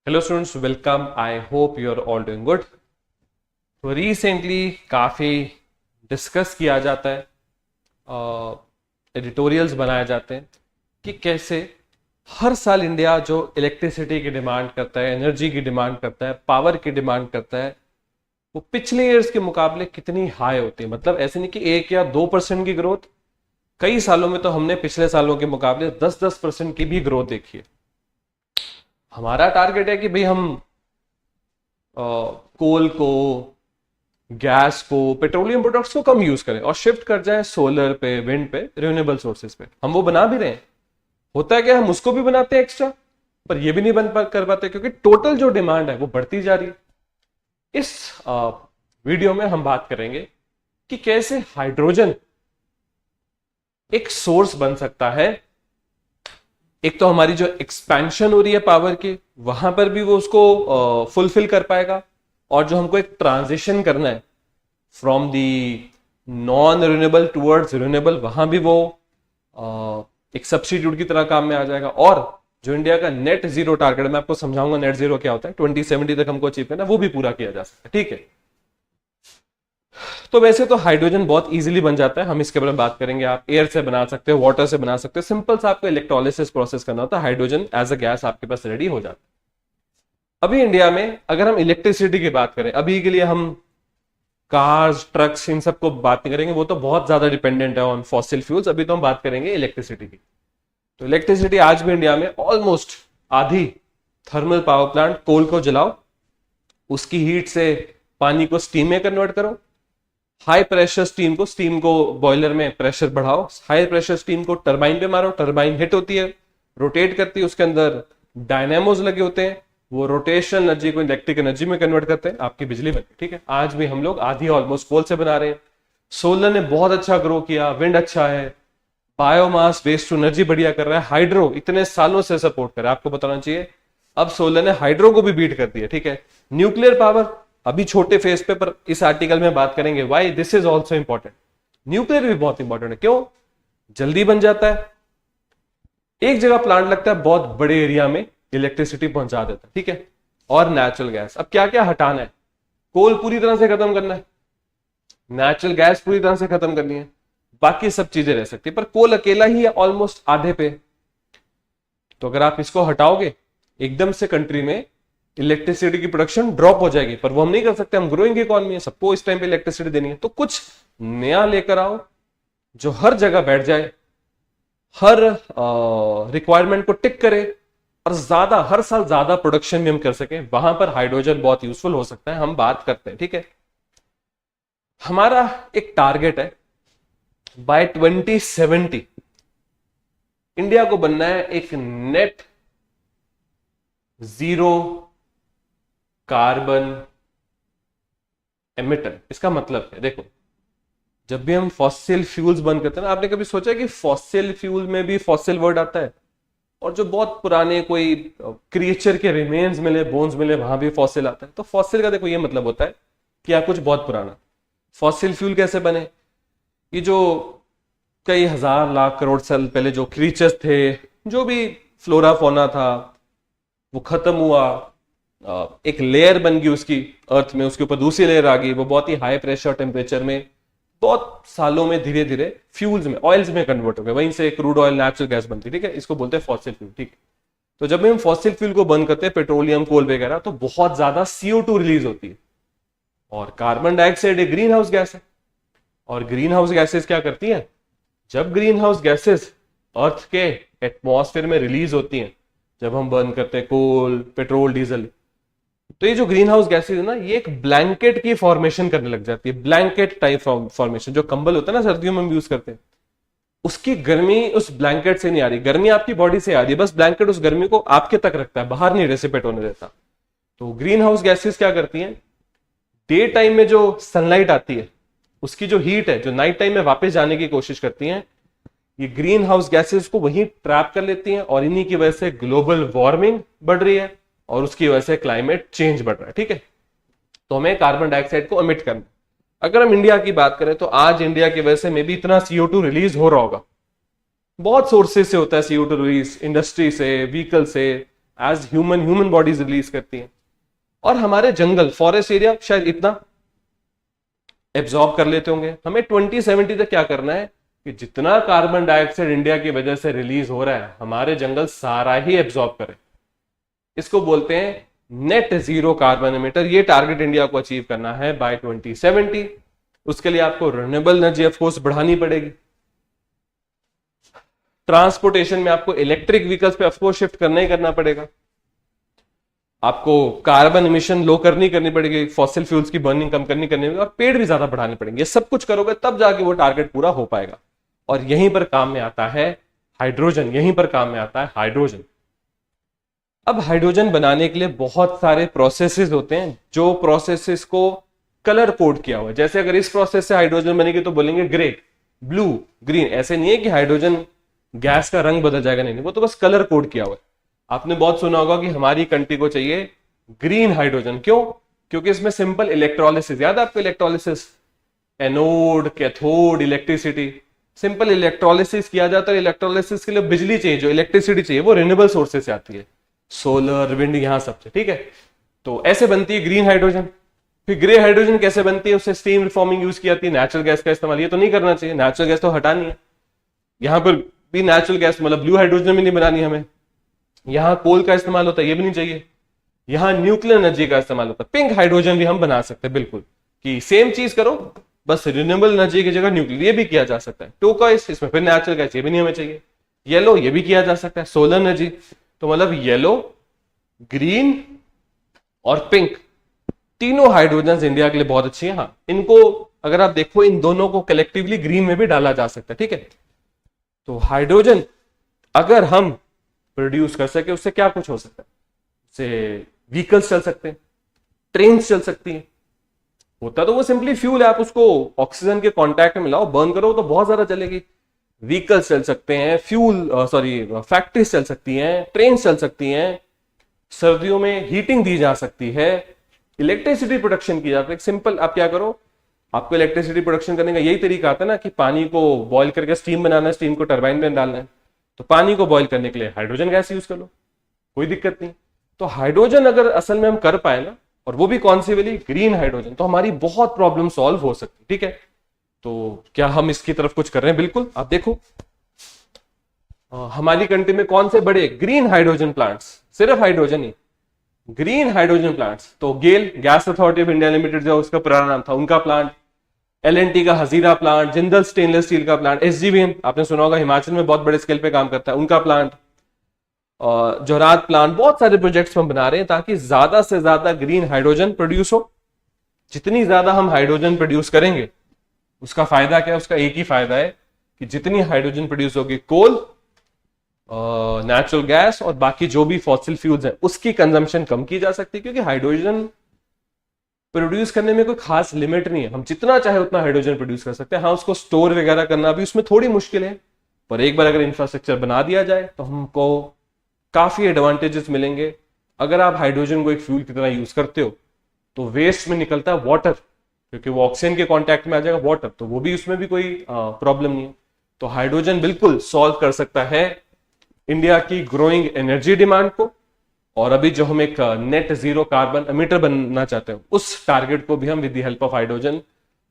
Hello students, welcome. I hope you are all doing good. तो recently काफ़ी discuss किया जाता है, एडिटोरियल्स बनाए जाते हैं कि कैसे हर साल इंडिया जो इलेक्ट्रिसिटी की डिमांड करता है, एनर्जी की डिमांड करता है, पावर की डिमांड करता है, वो पिछले ईयर्स के मुकाबले कितनी हाई होती है। मतलब ऐसे नहीं कि 1 या 2% की ग्रोथ, कई सालों में तो हमने पिछले सालों के मुकाबले 10-10% की भी ग्रोथ देखी है। हमारा टारगेट है कि भाई हम कोल को, गैस को, पेट्रोलियम प्रोडक्ट्स को कम यूज करें और शिफ्ट कर जाए सोलर पे, विंड पे, रिन्यूएबल सोर्सेज पे। हम वो बना भी रहे हैं। होता है क्या, हम उसको भी बनाते हैं एक्स्ट्रा, पर ये भी नहीं कर पाते क्योंकि टोटल जो डिमांड है वो बढ़ती जा रही है। इस वीडियो में हम बात करेंगे कि कैसे हाइड्रोजन एक सोर्स बन सकता है। एक तो हमारी जो एक्सपेंशन हो रही है पावर की, वहां पर भी वो उसको फुलफिल कर पाएगा, और जो हमको एक ट्रांजिशन करना है from the non renewable towards renewable, वहां भी वो एक सब्स्टिट्यूट की तरह काम में आ जाएगा। और जो इंडिया का नेट जीरो टारगेट, मैं आपको समझाऊंगा नेट जीरो क्या होता है, 2070 तक हमको अचीव करना, वो भी पूरा किया जा सकता है। ठीक है, तो वैसे तो हाइड्रोजन बहुत इजीली बन जाता है, हम इसके बारे में बात करेंगे। आप एयर से बना सकते हो, वाटर से बना सकते हो, सिंपल सा आपको इलेक्ट्रोलिसिस प्रोसेस करना होता है, हाइड्रोजन एज अ गैस आपके पास रेडी हो जाता है। अभी इंडिया में अगर हम इलेक्ट्रिसिटी की बात करें, अभी के लिए हम कार्स, ट्रक्स, इन सबको बात नहीं करेंगे, वो तो बहुत ज्यादा डिपेंडेंट है ऑन फॉसिल फ्यूल्स। अभी तो हम बात करेंगे इलेक्ट्रिसिटी की। तो इलेक्ट्रिसिटी आज भी इंडिया में ऑलमोस्ट आधी थर्मल पावर प्लांट, कोल को जलाओ, उसकी हीट से पानी को स्टीम में कन्वर्ट करो, हाई प्रेशर स्टीम को बॉयलर में प्रेशर बढ़ाओ, हाई प्रेशर स्टीम को टरबाइन पे मारो, टरबाइन हिट होती है, रोटेट करती है, उसके अंदर डायनेमोज लगे होते हैं, वो रोटेशन एनर्जी को इलेक्ट्रिक एनर्जी में कन्वर्ट करते हैं, आपकी बिजली बनती है। ठीक है, आज भी हम लोग आधी ऑलमोस्ट कोल से बना रहे हैं। सोलर ने बहुत अच्छा ग्रो किया, विंड अच्छा है, बायोमास वेस्ट टू एनर्जी बढ़िया कर रहा है, हाइड्रो इतने सालों से सपोर्ट कर रहा है, आपको बताना चाहिए। अब सोलर ने हाइड्रो को भी बीट कर दिया। ठीक है, न्यूक्लियर पावर अभी छोटे फेज पे, पर इस आर्टिकल में बात करेंगे why this is also important. Nuclear भी बहुत इंपॉर्टेंट है। क्यों? जल्दी बन जाता है, एक जगह प्लांट लगता है, बहुत बड़े एरिया में इलेक्ट्रिसिटी पहुंचा देता है। ठीक है, और नेचुरल गैस, अब क्या क्या हटाना है? कोल पूरी तरह से खत्म करना है, नेचुरल गैस पूरी तरह से खत्म करनी है, बाकी सब चीजें रह सकती है, पर कोल अकेला ही है ऑलमोस्ट आधे पे। तो अगर आप इसको हटाओगे, एकदम से कंट्री में इलेक्ट्रिसिटी की प्रोडक्शन ड्रॉप हो जाएगी, पर वो हम नहीं कर सकते, हम ग्रोइंग इकोनॉमी है, सबको इस टाइम पे इलेक्ट्रिसिटी देनी है। तो कुछ नया लेकर आओ जो हर जगह बैठ जाए, हर रिक्वायरमेंट को टिक करे, और ज्यादा हर साल ज्यादा प्रोडक्शन भी हम कर सके। वहां पर हाइड्रोजन बहुत यूजफुल हो सकता है, हम बात करते हैं। ठीक है, हमारा एक टारगेट है, बाय 2070 इंडिया को बनना है एक नेट जीरो कार्बन एमिटर। इसका मतलब है, देखो, जब भी हम फॉसिल फ्यूल्स बंद करते हैं ना, आपने कभी सोचा कि फॉसिल फ्यूल में भी फॉसिल वर्ड आता है, और जो बहुत पुराने कोई क्रिएचर के रिमेन्स मिले, बोन्स मिले, वहां भी फॉसिल आता है। तो फॉसिल का देखो ये मतलब होता है कि या कुछ बहुत पुराना। फॉसिल फ्यूल कैसे बने? ये जो कई हजार लाख करोड़ साल पहले जो क्रिएचर्स थे, जो भी फ्लोरा फोना था, वो खत्म हुआ, एक लेयर बन गई उसकी अर्थ में, उसके ऊपर दूसरी लेयर आ गई, वो बहुत ही हाई प्रेशर टेम्परेचर में बहुत सालों में धीरे धीरे फ्यूल्स में, ऑयल्स में कन्वर्ट हो गए, वहीं से क्रूड ऑयल, नेचुरल गैस बनती है। ठीक है, इसको बोलते हैं फॉसिल फ्यूल। ठीक है, तो जब भी हम फॉसिल फ्यूल को बंद करते हैं, पेट्रोलियम, कोल वगैरह, तो बहुत ज्यादा CO2 रिलीज होती है, और कार्बन डाइऑक्साइड एक ग्रीन हाउस गैस है। और ग्रीन हाउस गैसेस क्या करती हैं? जब ग्रीन हाउस गैसेस अर्थ के एटमॉस्फेयर में रिलीज होती हैं, जब हम बर्न करते हैं कोल, पेट्रोल, डीजल, तो ये जो ग्रीन हाउस गैसेज है ना, ये एक ब्लैंकेट की फॉर्मेशन करने लग जाती है। ब्लैंकेट टाइप फॉर्मेशन, जो कंबल होता है ना सर्दियों में हम यूज करते हैं, उसकी गर्मी उस ब्लैंकेट से नहीं आ रही, गर्मी आपकी बॉडी से आ रही है, बस ब्लैंकेट उस गर्मी को आपके तक रखता है, बाहर नहीं रेसिपेट होने देता। तो ग्रीन हाउस गैसेज क्या करती हैं? डे टाइम में जो सनलाइट आती है, उसकी जो हीट है, जो नाइट टाइम में वापस जाने की कोशिश करती हैं, ये ग्रीन हाउस गैसेस को वहीं ट्रैप कर लेती हैं, और इन्हीं की वजह से ग्लोबल वार्मिंग बढ़ रही है, और उसकी वजह से क्लाइमेट चेंज बढ़ रहा है। ठीक है, तो हमें कार्बन डाइऑक्साइड को एमिट करना। अगर हम इंडिया की बात करें, तो आज इंडिया की वजह से मे भी इतना CO2 रिलीज हो रहा होगा, बहुत सोर्सेज से होता है CO2 रिलीज, इंडस्ट्री से, व्हीकल से, एज ह्यूमन बॉडीज रिलीज करती हैं। और हमारे जंगल फॉरेस्ट एरिया शायद इतना एब्जॉर्ब कर लेते होंगे। हमें 2070 तक क्या करना है कि जितना कार्बन डाइऑक्साइड इंडिया की वजह से रिलीज हो रहा है हमारे जंगल सारा ही एब्जॉर्ब करें। इसको बोलते हैं नेट जीरो कार्बन एमिटर। ये टारगेट इंडिया को अचीव करना है बाय 2070। उसके लिए आपको रिन्यूएबल एनर्जी ऑफ कोर्स बढ़ानी पड़ेगी। ट्रांसपोर्टेशन में आपको इलेक्ट्रिक व्हीकल्स पे ऑफ कोर्स शिफ्ट करना ही करना पड़ेगा। आपको कार्बन इमिशन लो करनी पड़ेगी, फॉसिल फ्यूल्स की बर्निंग कम करनी पड़ेगी और पेड़ भी ज्यादा बढ़ाने पड़ेंगे। ये सब कुछ करोगे तब जाके वो टारगेट पूरा हो पाएगा। और यहीं पर काम में आता है हाइड्रोजन, यहीं पर काम में आता है हाइड्रोजन। अब हाइड्रोजन बनाने के लिए बहुत सारे प्रोसेसेस होते हैं, जो प्रोसेसेस को कलर कोड किया हुआ है। जैसे अगर इस प्रोसेस से हाइड्रोजन बनेगी तो बोलेंगे ग्रे, ब्लू, ग्रीन। ऐसे नहीं है कि हाइड्रोजन गैस का रंग बदल जाएगा, नहीं, वो तो बस कलर कोड किया हुआ है। आपने बहुत सुना होगा कि हमारी कंट्री को चाहिए ग्रीन हाइड्रोजन। क्यों? क्योंकि इसमें सिंपल इलेक्ट्रोलिसिस, याद है आपको electrolysis, anode, cathode, electricity, simple electrolysis किया जाता है। इलेक्ट्रोलिसिस के लिए बिजली चाहिए, जो इलेक्ट्रिसिटी चाहिए वो रिन्यूएबल सोर्सेस से आती है, सोलर, विंड, यहां सबसे, ठीक है। तो ऐसे बनती है ग्रीन हाइड्रोजन। फिर ग्रे हाइड्रोजन कैसे बनती है? उससे स्टीम रिफॉर्मिंग यूज की जाती है, नेचुरल गैस का इस्तेमाल। ये तो नहीं करना चाहिए, नेचुरल गैस तो हटानी है। यहां पर भी नेचुरल गैस मतलब ब्लू हाइड्रोजन भी नहीं बनानी हमें। यहां कोल का इस्तेमाल होता है, ये भी नहीं चाहिए। यहां न्यूक्लियर एनर्जी का इस्तेमाल होता है। पिंक हाइड्रोजन भी हम बना सकते हैं, बिल्कुल, कि सेम चीज करो बस रिन्यूएबल एनर्जी की जगह न्यूक्लियर, ये भी किया जा सकता है। टोकाइस, इसमें फिर नेचुरल गैस, ये भी नहीं हमें चाहिए। येलो, ये भी किया जा सकता है। सोलर एनर्जी, तो मतलब येलो, ग्रीन और पिंक, तीनों हाइड्रोजन इंडिया के लिए बहुत अच्छी है। हाँ, इनको अगर आप देखो, इन दोनों को कलेक्टिवली ग्रीन में भी डाला जा सकता है, ठीक है। तो हाइड्रोजन अगर हम प्रोड्यूस कर सके, उससे क्या कुछ हो सकता है? उससे व्हीकल्स चल सकते हैं, ट्रेन चल सकती हैं। होता तो वो सिंपली फ्यूल है, आप उसको ऑक्सीजन के कांटेक्ट में मिलाओ, बर्न करो तो बहुत ज्यादा चलेगी। व्हीकल्स चल सकते हैं, फैक्ट्रीज चल सकती हैं, ट्रेन चल सकती हैं, सर्दियों में हीटिंग दी जा सकती है, इलेक्ट्रिसिटी प्रोडक्शन की जाती है। सिंपल, आप क्या करो, आपको इलेक्ट्रिसिटी प्रोडक्शन करने का यही तरीका आता है ना कि पानी को बॉईल करके स्टीम बनाना है, स्टीम को टरबाइन में डालना है। तो पानी को बॉईल करने के लिए हाइड्रोजन गैस यूज कर लो, कोई दिक्कत नहीं। तो हाइड्रोजन अगर असल में हम कर पाए ना, और वो भी कौन सी वाली, ग्रीन हाइड्रोजन, तो हमारी बहुत प्रॉब्लम सॉल्व हो सकती है, ठीक है। तो क्या हम इसकी तरफ कुछ कर रहे हैं? बिल्कुल। आप देखो हमारी कंट्री में कौन से बड़े ग्रीन हाइड्रोजन प्लांट्स, सिर्फ हाइड्रोजन ही, ग्रीन हाइड्रोजन प्लांट्स, तो GAIL, gas authority of India limited, जो उसका पुराना नाम था, उनका प्लांट, एलएनटी का Hazira plant, Jindal stainless steel का प्लांट, एसजीवीएन आपने सुना होगा हिमाचल में बहुत बड़े स्केल पे काम करता है, उनका प्लांट, जोरात प्लांट, बहुत सारे प्रोजेक्ट्स हम बना रहे हैं ताकि ज्यादा से ज्यादा ग्रीन हाइड्रोजन प्रोड्यूस हो। जितनी ज्यादा हम हाइड्रोजन प्रोड्यूस करेंगे उसका फायदा क्या है? उसका एक ही फायदा है कि जितनी हाइड्रोजन प्रोड्यूस होगी, कोल, नेचुरल गैस और बाकी जो भी फॉसिल फ्यूल्स हैं, उसकी कंजम्पशन कम की जा सकती है। क्योंकि हाइड्रोजन प्रोड्यूस करने में कोई खास लिमिट नहीं है, हम जितना चाहे उतना हाइड्रोजन प्रोड्यूस कर सकते हैं। हाँ, उसको स्टोर वगैरह करना भी उसमें थोड़ी मुश्किल है, पर एक बार अगर इंफ्रास्ट्रक्चर बना दिया जाए तो हमको काफी एडवांटेजेस मिलेंगे। अगर आप हाइड्रोजन को एक फ्यूल की तरह यूज करते हो तो वेस्ट में निकलता है वाटर, क्योंकि वो ऑक्सीजन के कांटेक्ट में आ जाएगा वाटर, तो वो भी, उसमें भी कोई प्रॉब्लम नहीं है। तो हाइड्रोजन बिल्कुल सॉल्व कर सकता है इंडिया की ग्रोइंग एनर्जी डिमांड को, और अभी जो हम एक नेट जीरो कार्बन एमिटर बनना चाहते हैं, उस टारगेट को भी हम with the help of hydrogen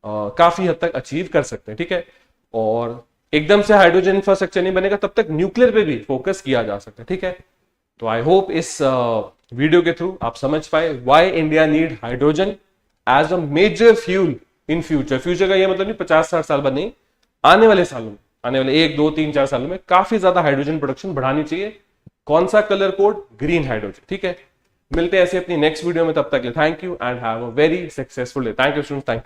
काफी हद तक अचीव कर सकते हैं, ठीक है। और एकदम से हाइड्रोजन इंफ्रास्ट्रक्चर नहीं बनेगा, तब तक न्यूक्लियर पे भी फोकस किया जा सकता है, ठीक है। तो आई होप इस वीडियो के थ्रू आप समझ पाए why India need hydrogen as a major fuel in future. Future का ये मतलब नहीं 50-60 साल बाद नहीं, आने वाले सालों में, आने वाले 1, 2, 3, 4 सालों में काफी ज्यादा हाइड्रोजन प्रोडक्शन बढ़ानी चाहिए। कौन सा कलर कोड? ग्रीन हाइड्रोजन, ठीक है। मिलते हैं ऐसे अपनी नेक्स्ट वीडियो में, तब तक के लिए thank you and have a very successful day. Thank you students, thank you.